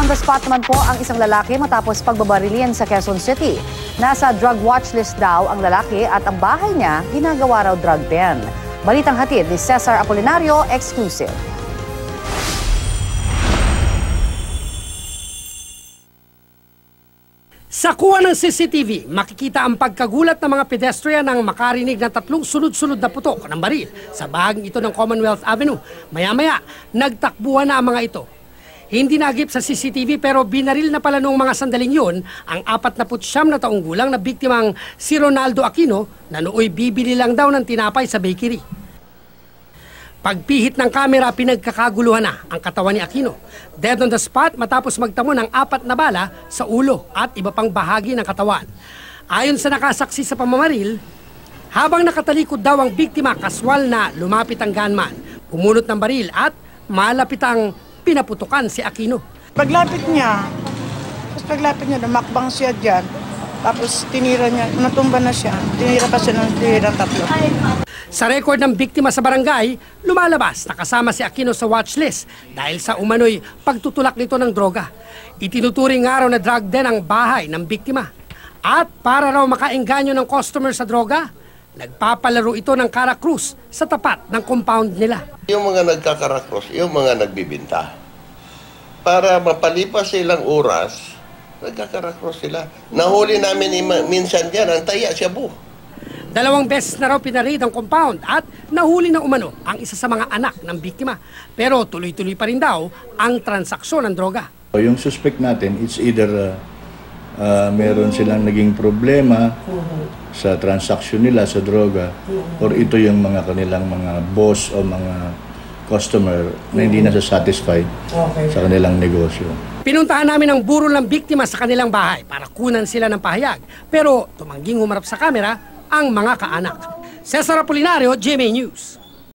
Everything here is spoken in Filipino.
the spot naman po ang isang lalaki matapos pagbabarilin sa Quezon City. Nasa drug watch list daw ang lalaki at ang bahay niya ginagawa raw drug den. Balitang hatid ni Cesar Apolinario, exclusive. Sa kuha ng CCTV, makikita ang pagkagulat ng mga pedestrian nang makarinig ng tatlong sunod-sunod na putok ng baril sa bahaging ito ng Commonwealth Avenue. Maya-maya, nagtakbuhan na ang mga ito. Hindi nagip sa CCTV pero binaril na pala noong mga sandaling yun ang 49 na taong gulang na biktimang si Ronaldo Aquino na nooy bibili lang daw ng tinapay sa bakery. Pagpihit ng kamera, pinagkakaguluhan na ang katawan ni Aquino. Dead on the spot matapos magtamo ng 4 na bala sa ulo at iba pang bahagi ng katawan. Ayon sa nakasaksi sa pamamaril, habang nakatalikod daw ang biktima, kaswal na lumapit ang gunman. Pumunot ng baril at malapit ang pinaputukan si Aquino. Paglapit niya, dumakbang siya dyan. Tapos tinira niya, natumba na siya. Tinira pa siya ng tatlo. Sa record ng biktima sa barangay, lumalabas na kasama si Aquino sa watchlist dahil sa umano'y pagtutulak nito ng droga. Itinuturing nga raw na drug den ang bahay ng biktima. At para raw makaengganyo ng customer sa droga, nagpapalaro ito ng Caracruz sa tapat ng compound nila. Yung mga nagkakarakros, yung mga nagbibinta. Para mapalipas silang oras, nagkakarakros sila. Nahuli namin minsan yan, ang taya siya bu. 2 beses na raw pinarid ang compound at nahuli na umano ang isa sa mga anak ng biktima. Pero tuloy-tuloy pa rin daw ang transaksyon ng droga. Yung suspect natin, it's either meron silang naging problema sa transaksyon nila sa droga or ito yung mga kanilang mga boss o mga customer na hindi na satisfied sa kanilang negosyo. Pinuntahan namin ang burol ng biktima sa kanilang bahay para kunan sila ng pahayag. Pero tumangging humarap sa kamera ang mga kaanak. Cesar Apolinario, GMA News.